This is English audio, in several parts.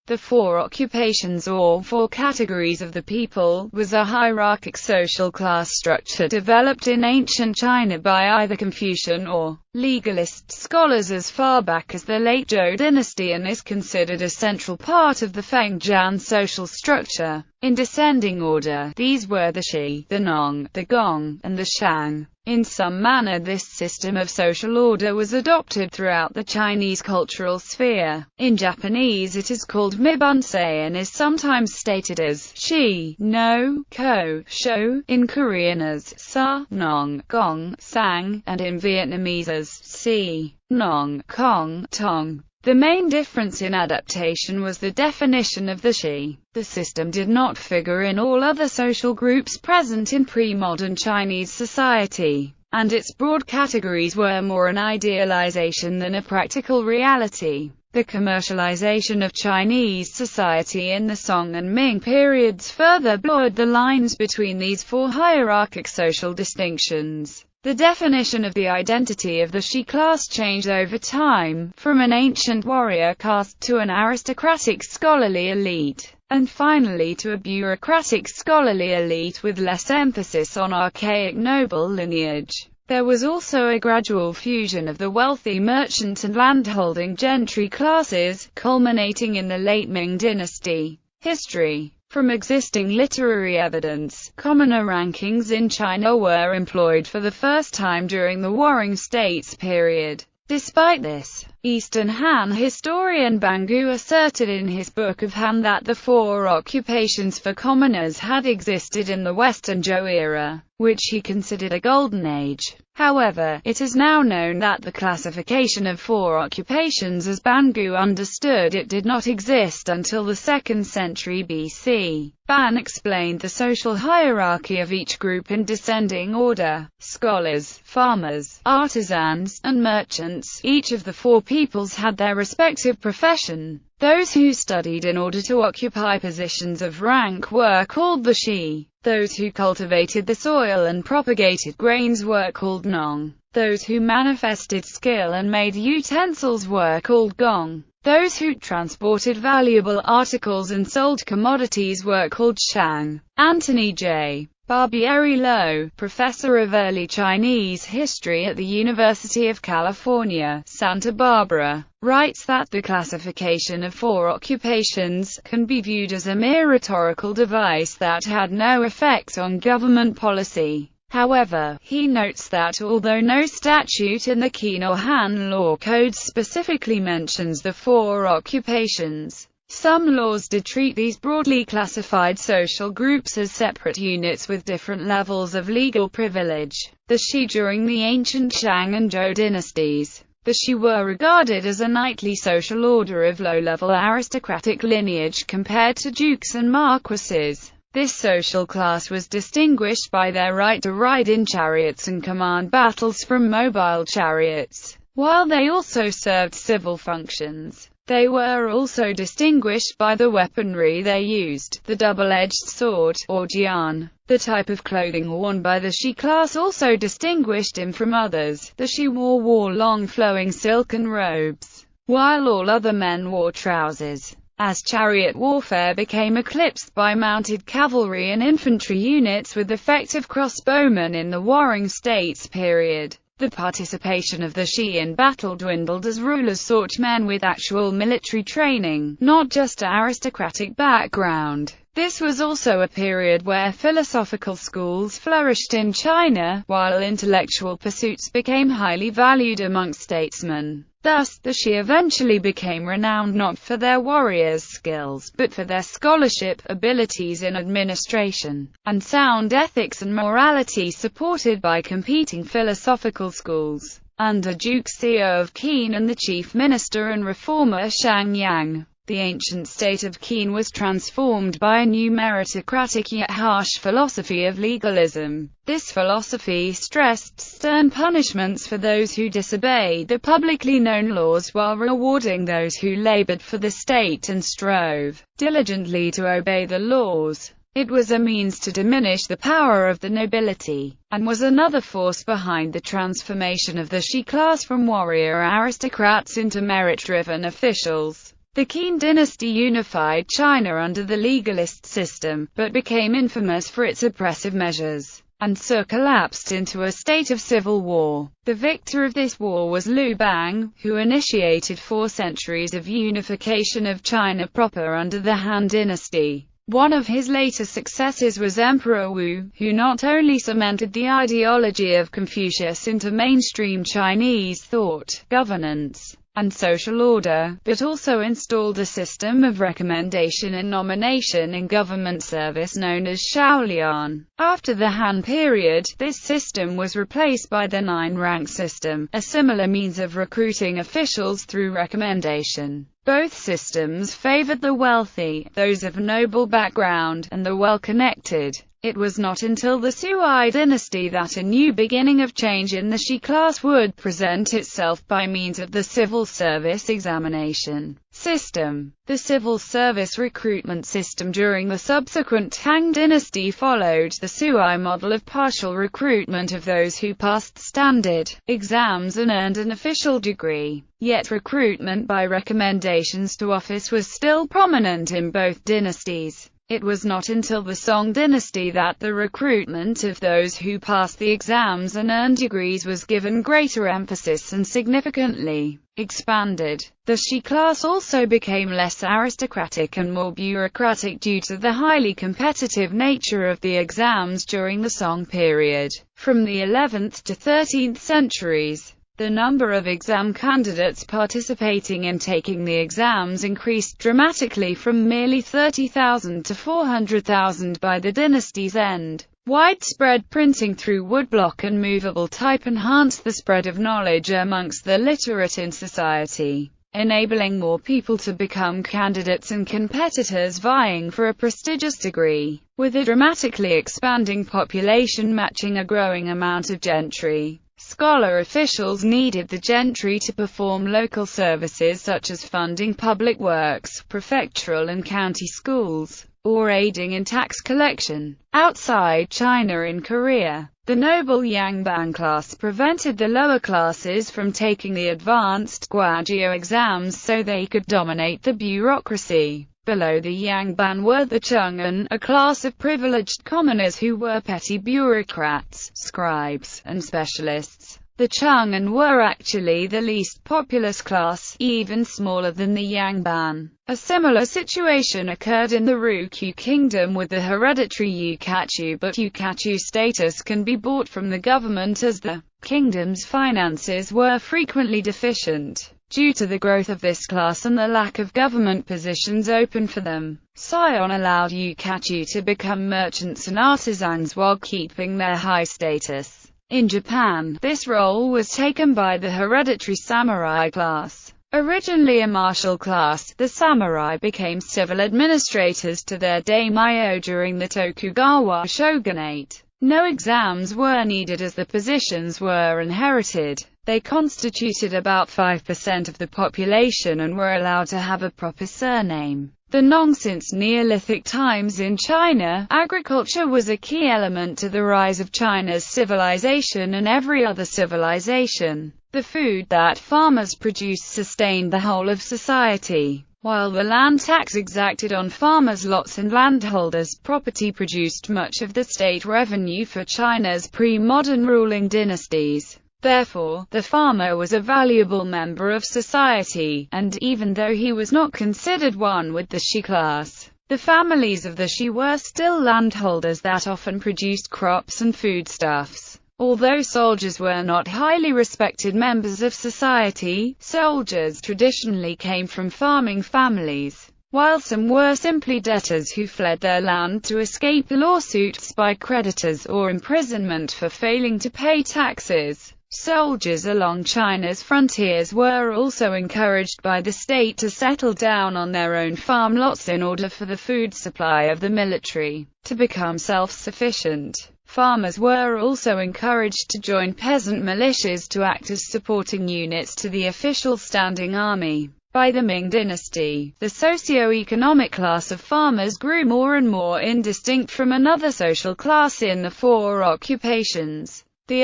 The four occupations, or four categories of the people, was a hierarchic social class structure developed in ancient China by either Confucian or legalist scholars as far back as the late Zhou dynasty, and is considered a central part of the Fengjian social structure. In descending order, these were the Shi, the Nong, the Gong, and the Shang. In some manner this system of social order was adopted throughout the Chinese cultural sphere. In Japanese it is called Mibunsei and is sometimes stated as Shi, No, Ko, Shou, in Korean as Sa, Nong, Gong, Sang, and in Vietnamese as Si, Nong, Kong, Tong. The main difference in adaptation was the definition of the Shi. The system did not figure in all other social groups present in pre-modern Chinese society, and its broad categories were more an idealization than a practical reality. The commercialization of Chinese society in the Song and Ming periods further blurred the lines between these four hierarchic social distinctions. The definition of the identity of the Shi class changed over time, from an ancient warrior caste to an aristocratic scholarly elite, and finally to a bureaucratic scholarly elite with less emphasis on archaic noble lineage. There was also a gradual fusion of the wealthy merchant and landholding gentry classes, culminating in the late Ming dynasty. History. From existing literary evidence, commoner rankings in China were employed for the first time during the Warring States period. Despite this, Eastern Han historian Bangu asserted in his Book of Han that the four occupations for commoners had existed in the Western Zhou era, which he considered a golden age. However, it is now known that the classification of four occupations as Bangu understood it did not exist until the 2nd century BC. Ban explained the social hierarchy of each group in descending order: scholars, farmers, artisans, and merchants. Each of the four peoples had their respective profession. Those who studied in order to occupy positions of rank were called the Shi. Those who cultivated the soil and propagated grains were called Nong. Those who manifested skill and made utensils were called Gong. Those who transported valuable articles and sold commodities were called Shang. Anthony J. Barbieri-Lowe, professor of early Chinese history at the University of California, Santa Barbara, writes that the classification of four occupations can be viewed as a mere rhetorical device that had no effect on government policy. However, he notes that although no statute in the Qin or Han law codes specifically mentions the four occupations, some laws did treat these broadly classified social groups as separate units with different levels of legal privilege. The Shi during the ancient Shang and Zhou dynasties. The Shi were regarded as a knightly social order of low-level aristocratic lineage compared to dukes and marquises. This social class was distinguished by their right to ride in chariots and command battles from mobile chariots, while they also served civil functions. They were also distinguished by the weaponry they used, the double-edged sword, or jian. The type of clothing worn by the Shi class also distinguished him from others. The Shi wore long flowing silken robes, while all other men wore trousers. As chariot warfare became eclipsed by mounted cavalry and infantry units with effective crossbowmen in the Warring States period, the participation of the Shi in battle dwindled as rulers sought men with actual military training, not just aristocratic background. This was also a period where philosophical schools flourished in China, while intellectual pursuits became highly valued among statesmen. Thus, the Shi eventually became renowned not for their warriors' skills, but for their scholarship, abilities in administration, and sound ethics and morality supported by competing philosophical schools. Under Duke Xiao of Qin and the chief minister and reformer Shang Yang, the ancient state of Qin was transformed by a new meritocratic yet harsh philosophy of legalism. This philosophy stressed stern punishments for those who disobeyed the publicly known laws while rewarding those who labored for the state and strove diligently to obey the laws. It was a means to diminish the power of the nobility, and was another force behind the transformation of the Shi class from warrior aristocrats into merit-driven officials. The Qin dynasty unified China under the legalist system, but became infamous for its oppressive measures, and so collapsed into a state of civil war. The victor of this war was Liu Bang, who initiated 4 centuries of unification of China proper under the Han dynasty. One of his later successors was Emperor Wu, who not only cemented the ideology of Confucius into mainstream Chinese thought, governance, and social order, but also installed a system of recommendation and nomination in government service known as Shaolian. After the Han period, this system was replaced by the 9-rank system, a similar means of recruiting officials through recommendation. Both systems favored the wealthy, those of noble background, and the well-connected. It was not until the Sui dynasty that a new beginning of change in the Shi class would present itself by means of the civil service examination system. The civil service recruitment system during the subsequent Tang dynasty followed the Sui model of partial recruitment of those who passed standard exams and earned an official degree. Yet recruitment by recommendations to office was still prominent in both dynasties. It was not until the Song dynasty that the recruitment of those who passed the exams and earned degrees was given greater emphasis and significantly expanded. The Shi class also became less aristocratic and more bureaucratic due to the highly competitive nature of the exams during the Song period. From the 11th to 13th centuries, the number of exam candidates participating in taking the exams increased dramatically from merely 30,000 to 400,000 by the dynasty's end. Widespread printing through woodblock and movable type enhanced the spread of knowledge amongst the literate in society, enabling more people to become candidates and competitors vying for a prestigious degree. With a dramatically expanding population matching a growing amount of gentry, scholar officials needed the gentry to perform local services such as funding public works, prefectural and county schools, or aiding in tax collection. Outside China in Korea, the noble Yangban class prevented the lower classes from taking the advanced Guajio exams so they could dominate the bureaucracy. Below the Yangban were the Chung'an, a class of privileged commoners who were petty bureaucrats, scribes, and specialists. The Chung'an were actually the least populous class, even smaller than the Yangban. A similar situation occurred in the Ryukyu kingdom with the hereditary Yukachu, but Yukachu status can be bought from the government as the kingdom's finances were frequently deficient. Due to the growth of this class and the lack of government positions open for them, Scion allowed Yukachu to become merchants and artisans while keeping their high status. In Japan, this role was taken by the hereditary samurai class. Originally a martial class, the samurai became civil administrators to their daimyo during the Tokugawa shogunate. No exams were needed as the positions were inherited. They constituted about 5% of the population and were allowed to have a proper surname. The Nong. Since Neolithic times in China, agriculture was a key element to the rise of China's civilization and every other civilization. The food that farmers produced sustained the whole of society, while the land tax exacted on farmers' lots and landholders' property produced much of the state revenue for China's pre-modern ruling dynasties. Therefore, the farmer was a valuable member of society, and even though he was not considered one with the Shi class, the families of the Shi were still landholders that often produced crops and foodstuffs. Although soldiers were not highly respected members of society, soldiers traditionally came from farming families, while some were simply debtors who fled their land to escape lawsuits by creditors or imprisonment for failing to pay taxes. Soldiers along China's frontiers were also encouraged by the state to settle down on their own farm lots in order for the food supply of the military to become self-sufficient. Farmers were also encouraged to join peasant militias to act as supporting units to the official standing army. By the Ming dynasty, the socio-economic class of farmers grew more and more indistinct from another social class in the 4 occupations. The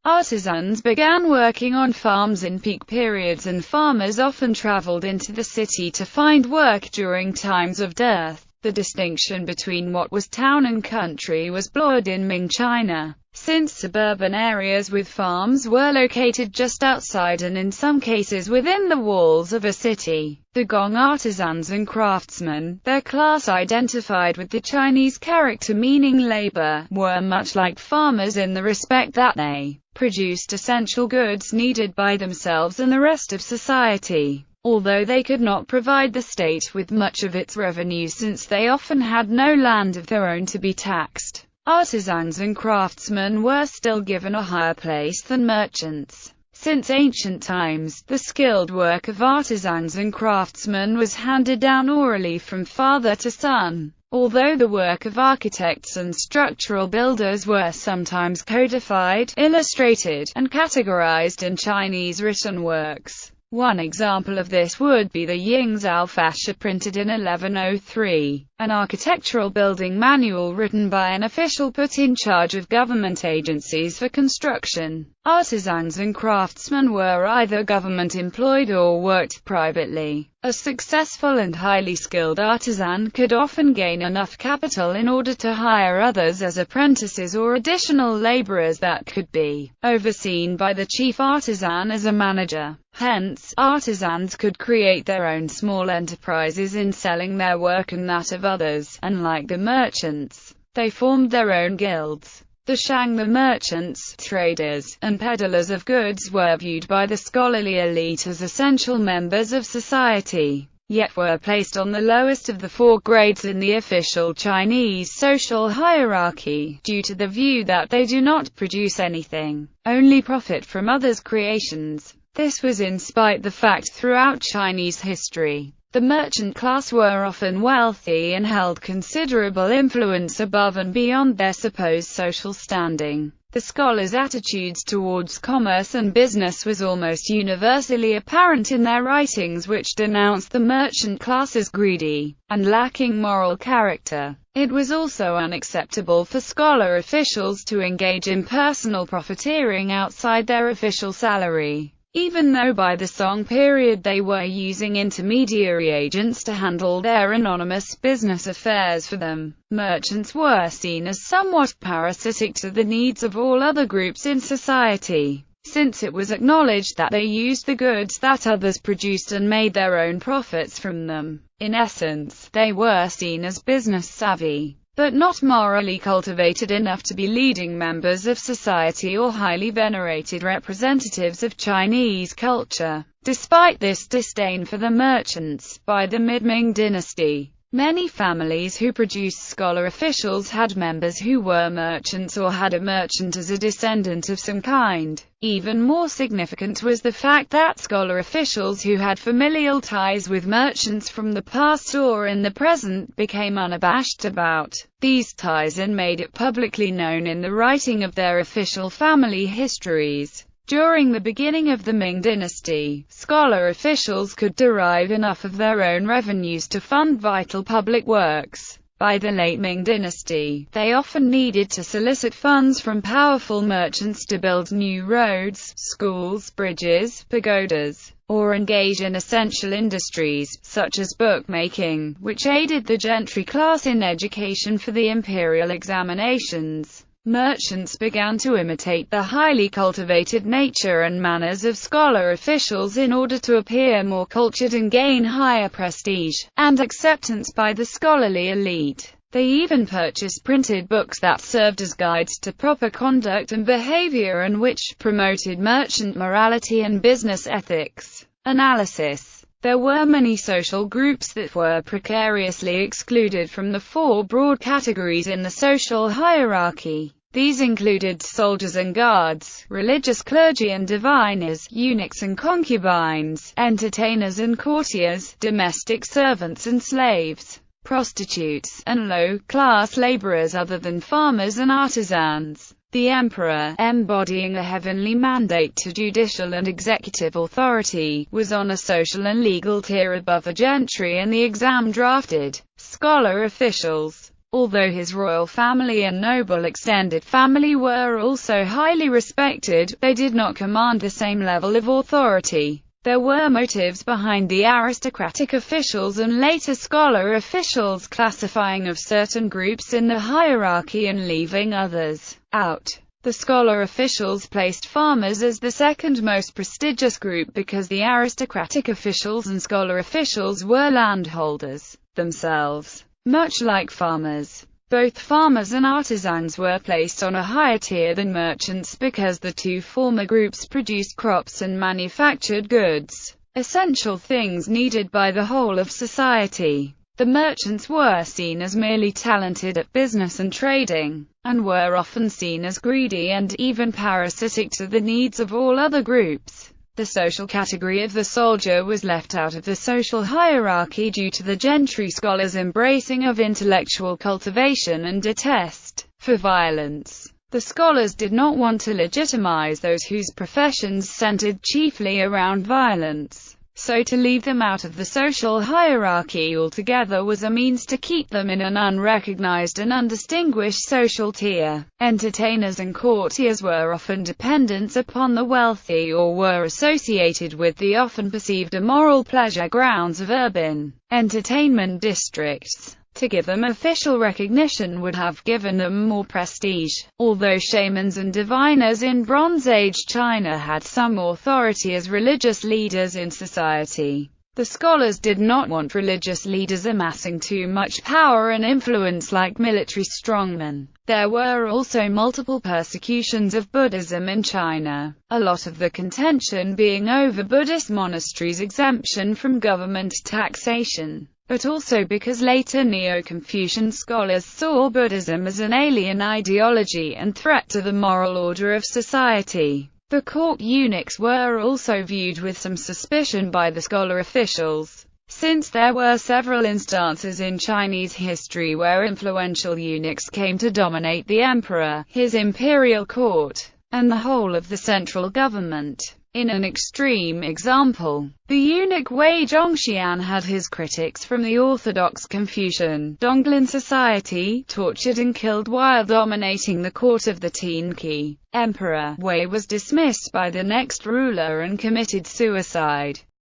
artisans began working on farms in peak periods, and farmers often traveled into the city to find work during times of dearth. The distinction between what was town and country was blurred in Ming China, since suburban areas with farms were located just outside and in some cases within the walls of a city. The Gong artisans and craftsmen, their class identified with the Chinese character meaning labor, were much like farmers in the respect that they produced essential goods needed by themselves and the rest of society. Although they could not provide the state with much of its revenue since they often had no land of their own to be taxed, artisans and craftsmen were still given a higher place than merchants. Since ancient times, the skilled work of artisans and craftsmen was handed down orally from father to son, although the work of architects and structural builders were sometimes codified, illustrated, and categorized in Chinese written works. One example of this would be the Yingzhou Fascia printed in 1103, an architectural building manual written by an official put in charge of government agencies for construction. Artisans and craftsmen were either government employed or worked privately. A successful and highly skilled artisan could often gain enough capital in order to hire others as apprentices or additional laborers that could be overseen by the chief artisan as a manager. Hence, artisans could create their own small enterprises in selling their work and that of others. Unlike the merchants, they formed their own guilds. The Shang, the merchants, traders, and peddlers of goods were viewed by the scholarly elite as essential members of society, yet were placed on the lowest of the four grades in the official Chinese social hierarchy, due to the view that they do not produce anything, only profit from others' creations. This was in spite the fact throughout Chinese history, the merchant class were often wealthy and held considerable influence above and beyond their supposed social standing. The scholars' attitudes towards commerce and business was almost universally apparent in their writings, which denounced the merchant class as greedy and lacking moral character. It was also unacceptable for scholar officials to engage in personal profiteering outside their official salary, even though by the Song period they were using intermediary agents to handle their anonymous business affairs for them. Merchants were seen as somewhat parasitic to the needs of all other groups in society, since it was acknowledged that they used the goods that others produced and made their own profits from them. In essence, they were seen as business savvy, but not morally cultivated enough to be leading members of society or highly venerated representatives of Chinese culture. Despite this disdain for the merchants, by the mid-Ming dynasty, many families who produced scholar officials had members who were merchants or had a merchant as a descendant of some kind. Even more significant was the fact that scholar officials who had familial ties with merchants from the past or in the present became unabashed about these ties and made it publicly known in the writing of their official family histories. During the beginning of the Ming dynasty, scholar officials could derive enough of their own revenues to fund vital public works. By the late Ming dynasty, they often needed to solicit funds from powerful merchants to build new roads, schools, bridges, pagodas, or engage in essential industries, such as bookmaking, which aided the gentry class in education for the imperial examinations. Merchants began to imitate the highly cultivated nature and manners of scholar officials in order to appear more cultured and gain higher prestige and acceptance by the scholarly elite. They even purchased printed books that served as guides to proper conduct and behavior and which promoted merchant morality and business ethics. Analysis. There were many social groups that were precariously excluded from the four broad categories in the social hierarchy. These included soldiers and guards, religious clergy and diviners, eunuchs and concubines, entertainers and courtiers, domestic servants and slaves, prostitutes, and low-class laborers other than farmers and artisans. The emperor, embodying a heavenly mandate to judicial and executive authority, was on a social and legal tier above the gentry and the exam-drafted scholar officials. Although his royal family and noble extended family were also highly respected, they did not command the same level of authority. There were motives behind the aristocratic officials and later scholar officials' classifying of certain groups in the hierarchy and leaving others out. The scholar officials placed farmers as the second most prestigious group because the aristocratic officials and scholar officials were landholders themselves, much like farmers. Both farmers and artisans were placed on a higher tier than merchants because the two former groups produced crops and manufactured goods, essential things needed by the whole of society. The merchants were seen as merely talented at business and trading, and were often seen as greedy and even parasitic to the needs of all other groups. The social category of the soldier was left out of the social hierarchy due to the gentry scholars' embracing of intellectual cultivation and detest for violence. The scholars did not want to legitimize those whose professions centered chiefly around violence. So to leave them out of the social hierarchy altogether was a means to keep them in an unrecognized and undistinguished social tier. Entertainers and courtiers were often dependents upon the wealthy or were associated with the often perceived immoral pleasure grounds of urban entertainment districts. To give them official recognition would have given them more prestige. Although shamans and diviners in Bronze Age China had some authority as religious leaders in society, the scholars did not want religious leaders amassing too much power and influence like military strongmen. There were also multiple persecutions of Buddhism in China, a lot of the contention being over Buddhist monasteries' exemption from government taxation, but also because later Neo-Confucian scholars saw Buddhism as an alien ideology and threat to the moral order of society. The court eunuchs were also viewed with some suspicion by the scholar officials, since there were several instances in Chinese history where influential eunuchs came to dominate the emperor, his imperial court, and the whole of the central government. In an extreme example, the eunuch Wei Zhongxian had his critics from the orthodox Confucian Donglin society tortured and killed while dominating the court of the Tenqi emperor. Wei was dismissed by the next ruler and committed suicide.